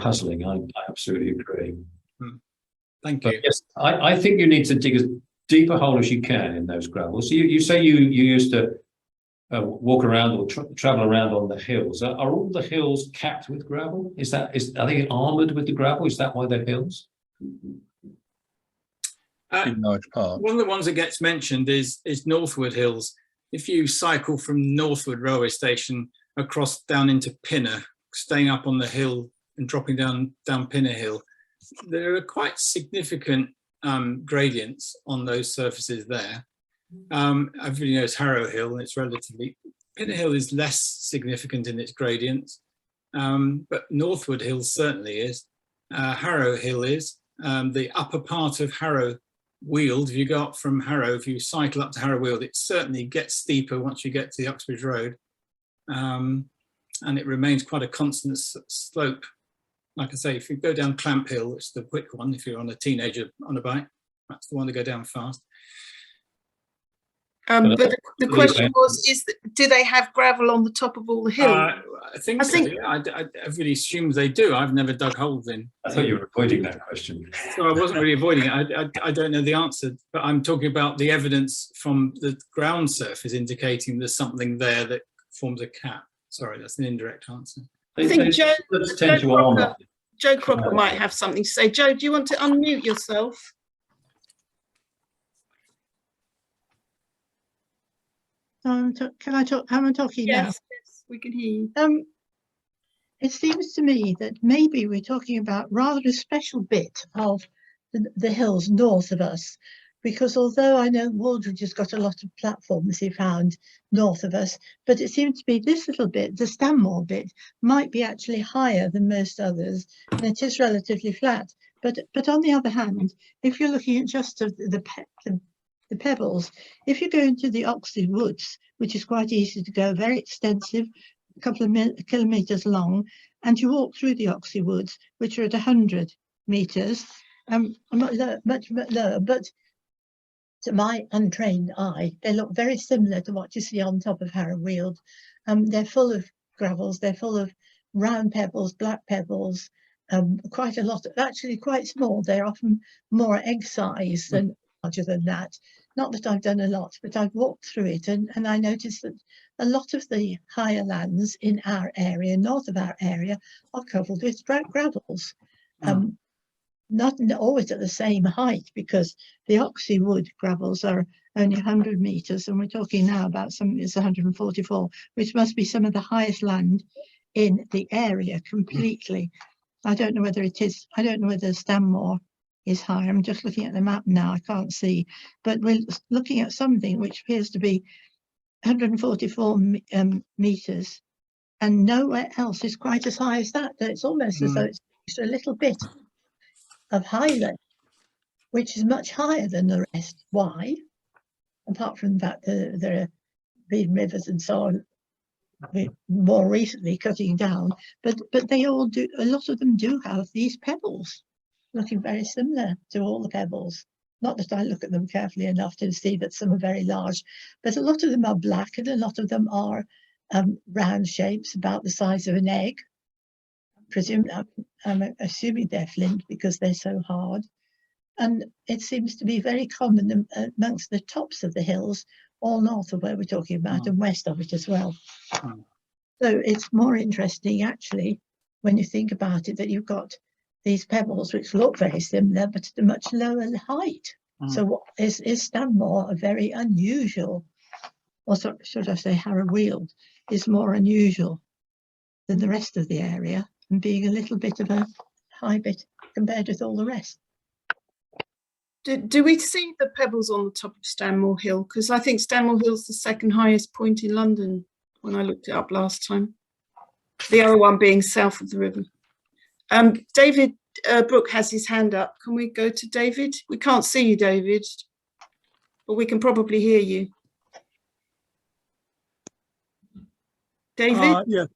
puzzling. I absolutely agree. Thank you. But yes, I think you need to dig as deep a hole as you can in those gravels. So you say you used to walk around or travel around on the hills. Are all the hills capped with gravel? Are they armoured with the gravel? Is that why they're hills? In large part. One of the ones that gets mentioned is Northwood Hills. If you cycle from Northwood railway station across down into Pinner, staying up on the hill and dropping down Pinner Hill, there are quite significant gradients on those surfaces there. Everybody knows Harrow Hill, and it's relatively, Pinner Hill is less significant in its gradients, but Northwood Hill certainly is. Harrow Hill is. The upper part of Harrow Weald, if you go up from Harrow, if you cycle up to Harrow Weald, it certainly gets steeper once you get to the Uxbridge Road, and it remains quite a constant slope. Like I say, if you go down Clamp Hill, it's the quick one. If you're on a teenager on a bike, that's the one to go down fast. But the question was, do they have gravel on the top of all the hills? I think so. Yeah. Everybody assumes they do. I've never dug holes in. I thought you were avoiding that question. So I wasn't really avoiding it. I don't know the answer, but I'm talking about the evidence from the ground surface indicating there's something there that forms a cap. Sorry, that's an indirect answer. I think Joe Crocker might have something to say. Joe, do you want to unmute yourself? Can I talk? Am I talking now? Yes, we can hear you. It seems to me that maybe we're talking about rather a special bit of the hills north of us, because although I know Waldridge has got a lot of platforms he found north of us, but it seems to be this little bit, the Stanmore bit, might be actually higher than most others, and it is relatively flat. But on the other hand, if you're looking at just the pebbles, if you go into the Oxley Woods, which is quite easy to go, very extensive, a couple of kilometres long, and you walk through the Oxley Woods, which are at 100 metres, much lower, but to my untrained eye, they look very similar to what you see on top of Harrow Weald. They're full of gravels, they're full of round pebbles, black pebbles, quite a lot, actually quite small. They're often more egg size than larger than that. Not that I've done a lot, but I've walked through it, and I noticed that a lot of the higher lands in our area, north of our area, are covered with gravels. Not always at the same height, because the Oxley Wood gravels are only 100 metres, and we're talking now about something that's 144, which must be some of the highest land in the area completely. I don't know whether it is, I don't know whether Stanmore is higher. I'm just looking at the map now, I can't see, but we're looking at something which appears to be 144 metres, and nowhere else is quite as high as that. It's almost as though it's a little bit of highland, which is much higher than the rest. Why? Apart from the fact that there have been rivers and so on more recently cutting down, but they all do, a lot of them do have these pebbles looking very similar to all the pebbles. Not that I look at them carefully enough to see that some are very large, but a lot of them are black, and a lot of them are round shapes about the size of an egg. I'm assuming they're flint because they're so hard. And it seems to be very common amongst the tops of the hills, all north of where we're talking about, and west of it as well. So it's more interesting, actually, when you think about it, that you've got these pebbles which look very similar, but at a much lower height. So what is Stanmore a very unusual, or should I say Harrow Weald, is more unusual than the rest of the area, and being a little bit of a high bit compared with all the rest. Do we see the pebbles on the top of Stanmore Hill? Because I think Stanmore Hill's the second highest point in London when I looked it up last time. The other one being south of the river. David Brooke has his hand up. Can we go to David? We can't see you, David, but we can probably hear you. David?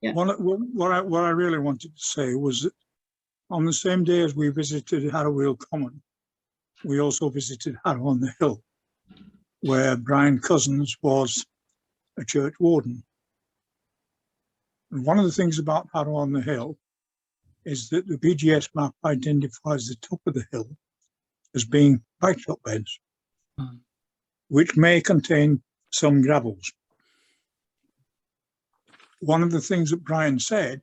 Yeah. What I really wanted to say was that on the same day as we visited Harrow Weald Common, we also visited Harrow on the Hill, where Brian Cousins was a church warden. And one of the things about Harrow on the Hill is that the BGS map identifies the top of the hill as being backdrop beds, which may contain some gravels. One of the things that Brian said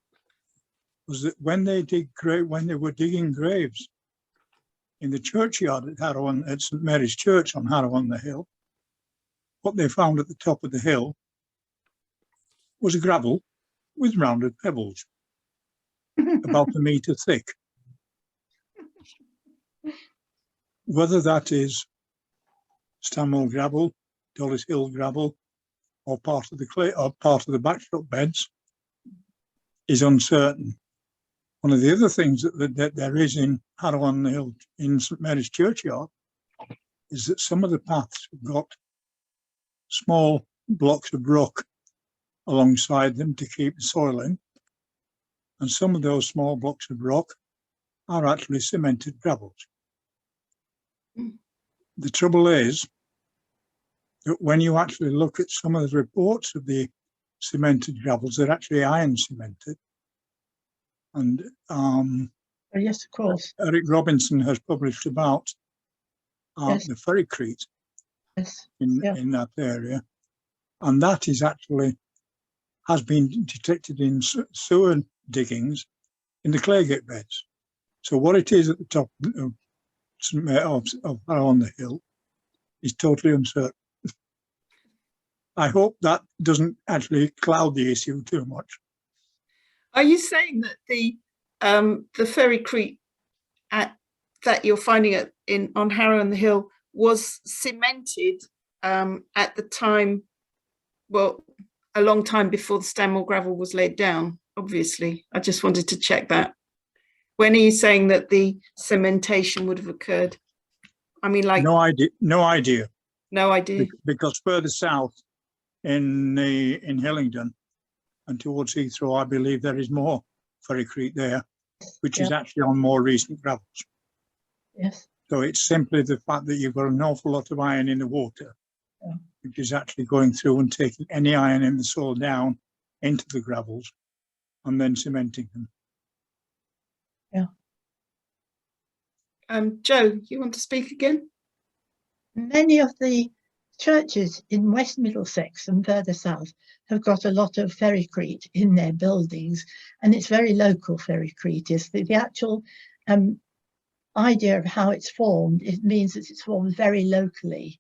was that when they were digging graves in the churchyard at Harrow at St Mary's Church on Harrow on the Hill, what they found at the top of the hill was a gravel with rounded pebbles, about a metre thick. Whether that is Stanmore gravel, Dollis Hill gravel, or part of the clay or part of the backdrop beds is uncertain. One of the other things that there is in Harrow on the Hill in St Mary's Churchyard is that some of the paths have got small blocks of rock alongside them to keep the soil in, and some of those small blocks of rock are actually cemented gravels. The trouble is that when you actually look at some of the reports of the cemented gravels, they're actually iron cemented. And Oh, yes, of course. Eric Robinson has published about Yes. the ferricrete Yes. in that area, and that is actually has been detected in sewer diggings in the claygate beds. So what it is at the top of Harrow on the Hill is totally uncertain. I hope that doesn't actually cloud the issue too much. Are you saying that the ferricrete that you're finding on Harrow on the Hill was cemented at the time, well, a long time before the Stanmore gravel was laid down? Obviously, I just wanted to check that. When are you saying that the cementation would have occurred? I mean, like No idea. No idea. no idea. Because further south in Hillingdon and towards Heathrow, I believe there is more ferricrete there, which is actually on more recent gravels. Yes. So it's simply the fact that you've got an awful lot of iron in the water, which is actually going through and taking any iron in the soil down into the gravels and then cementing them. Joe, you want to speak again? Many of the churches in West Middlesex and further south have got a lot of ferricrete in their buildings, and it's very local ferricrete. Is the actual idea of how it's formed, it means that it's formed very locally.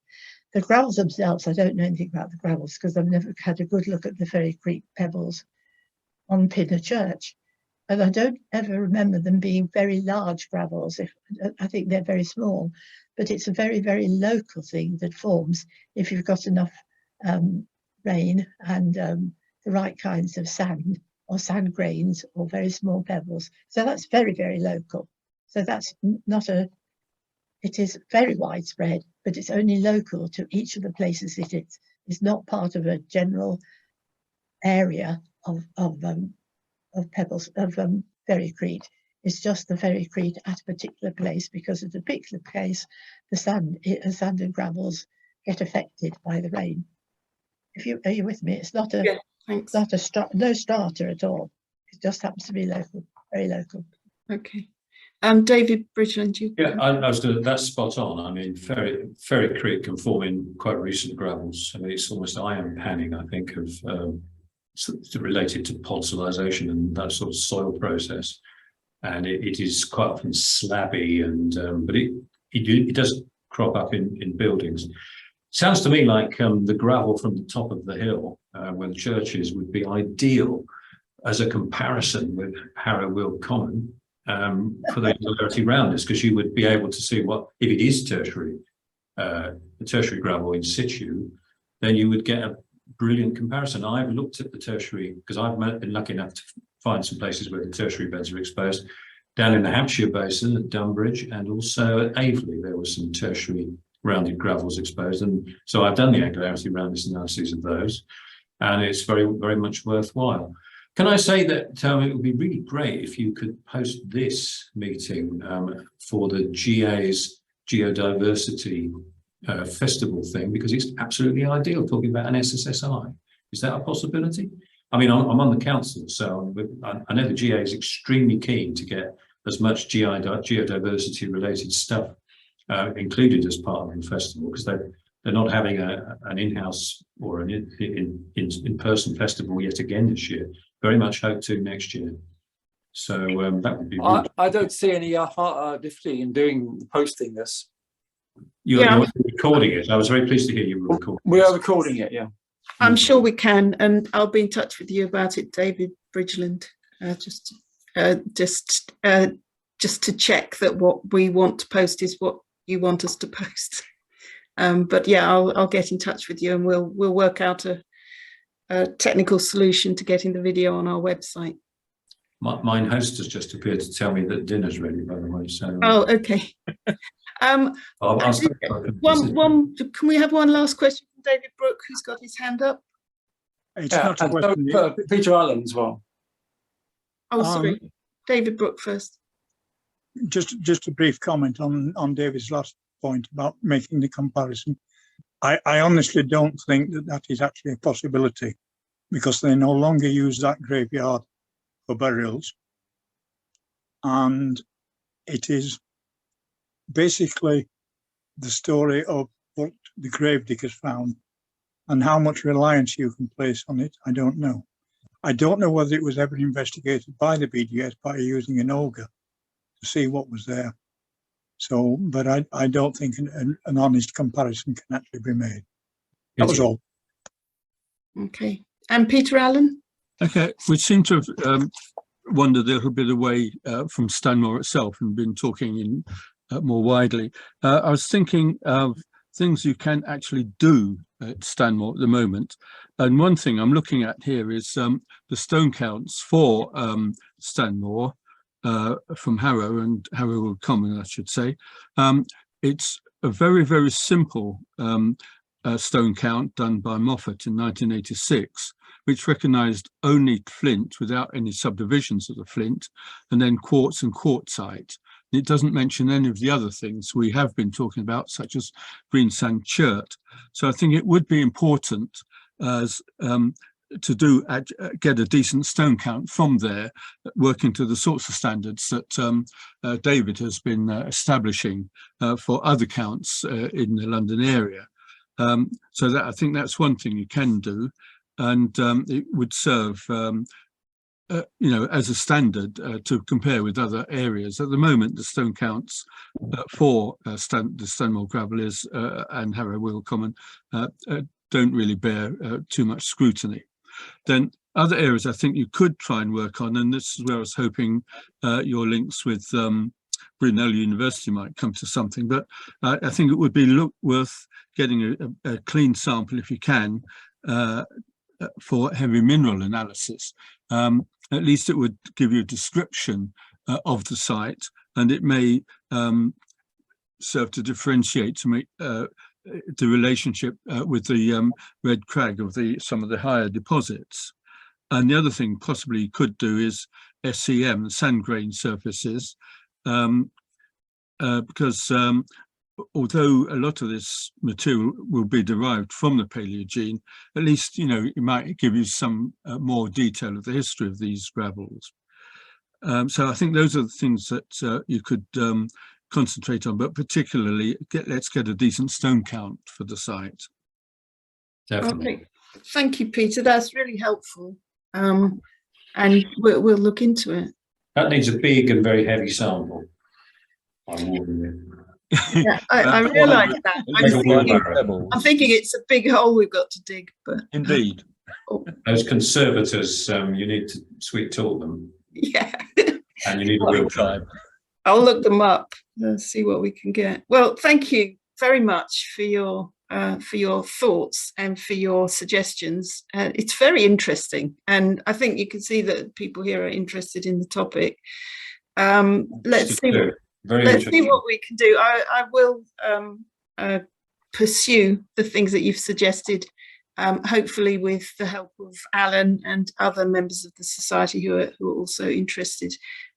The gravels themselves, I don't know anything about the gravels because I've never had a good look at the ferricrete pebbles on Pinner Church. And I don't ever remember them being very large gravels. I think they're very small, but it's a very, very local thing that forms if you've got enough rain and the right kinds of sand or sand grains or very small pebbles. So that's very, very local. So that's not it is very widespread, but it's only local to each of the places it is. It's not part of a general area of pebbles, of ferricrete. It's just the ferricrete at a particular place, because at a particular place, the sand and gravels get affected by the rain. Are you with me? It's not a, Thanks. no strata at all. It just happens to be local, very local. Okay. David Bridgland, you. Yeah, I was going to, that's spot on. I mean, ferricrete can form in quite recent gravels. I mean, it's almost iron panning, I think, of related to podsilization and that sort of soil process. And it is quite often slabby, and but it does crop up in buildings. Sounds to me like the gravel from the top of the hill, where the church is, would be ideal as a comparison with Harrow Weald Common for the regularity rounders, because you would be able to see what, if it is tertiary gravel in situ, then you would get a brilliant comparison. I've looked at the tertiary, because I've been lucky enough to find some places where the tertiary beds are exposed. Down in the Hampshire Basin at Dunbridge, and also at Aveley, there was some tertiary rounded gravels exposed. And so I've done the angularity roundness analyses of those, and it's very, very much worthwhile. Can I say that it would be really great if you could post this meeting for the GA's Geodiversity Festival thing, because it's absolutely ideal, talking about an SSSI. Is that a possibility? I mean, I'm on the council, so I know the GA is extremely keen to get as much geodiversity related stuff included as part of the festival, because they're not having an in-house or an in-person festival yet again this year. Very much hope to next year. So that would be. I don't see any difficulty in posting this. You're recording it. I was very pleased to hear you were recording. We are recording it, yeah. I'm sure we can, and I'll be in touch with you about it, David Bridgland. Just to check that what we want to post is what you want us to post. But yeah, I'll get in touch with you, and we'll work out a technical solution to getting the video on our website. Mine host has just appeared to tell me that dinner's ready, by the way. So. Oh, okay. Can we have one last question from David Brooke, who's got his hand up? It's not a question. Peter Allen as well. Oh, sorry. David Brooke first. Just a brief comment on David's last point about making the comparison. I honestly don't think that is actually a possibility, because they no longer use that graveyard for burials, and it is basically the story of what the grave diggers found, and how much reliance you can place on it, I don't know. I don't know whether it was ever investigated by the BDS by using an auger to see what was there. So, but I don't think an honest comparison can actually be made. That was all. Okay. And Peter Allen? Okay, we seem to have wandered a little bit away from Stanmore itself and been talking more widely. I was thinking of things you can actually do at Stanmore at the moment. And one thing I'm looking at here is the stone counts for Stanmore from Harrow and Harrow Common, I should say. It's a very, very simple stone count done by Moffat in 1986, which recognised only flint without any subdivisions of the flint, and then quartz and quartzite. It doesn't mention any of the other things we have been talking about, such as green sand chert. So I think it would be important as to get a decent stone count from there, working to the sorts of standards that David has been establishing for other counts in the London area. So that I think that's one thing you can do, and it would serve as a standard to compare with other areas. At the moment, the stone counts for the Stanmore gravel and Harrow Weald Common don't really bear too much scrutiny. Then other areas I think you could try and work on, and this is where I was hoping your links with Brunel University might come to something, but I think it would be worth getting a clean sample if you can for heavy mineral analysis. At least it would give you a description of the site, and it may serve to differentiate, to make the relationship with the red crag of some of the higher deposits. And the other thing possibly you could do is SEM, sand grain surfaces, because although a lot of this material will be derived from the Paleogene, at least, it might give you some more detail of the history of these gravels. So I think those are the things that you could concentrate on, but particularly let's get a decent stone count for the site. Definitely. Okay. Thank you, Peter. That's really helpful. And we'll look into it. That needs a big and very heavy sample. I'm warning you. Yeah, I realise that. I'm thinking it's a big hole we've got to dig, but indeed. Those conservators, you need to sweet talk them. Yeah. And you need a real time. I'll look them up and see what we can get. Well, thank you very much for your thoughts and for your suggestions. It's very interesting, and I think you can see that people here are interested in the topic. Let's see what we can do. I will pursue the things that you've suggested, hopefully with the help of Alan and other members of the society who are also interested,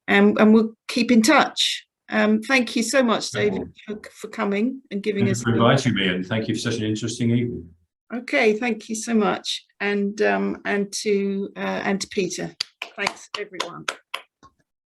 and we'll keep in touch. Thank you so much, David, for coming and giving us. Thank you for inviting me, and thank you for such an interesting evening. Okay, thank you so much, and to Peter. Thanks, everyone.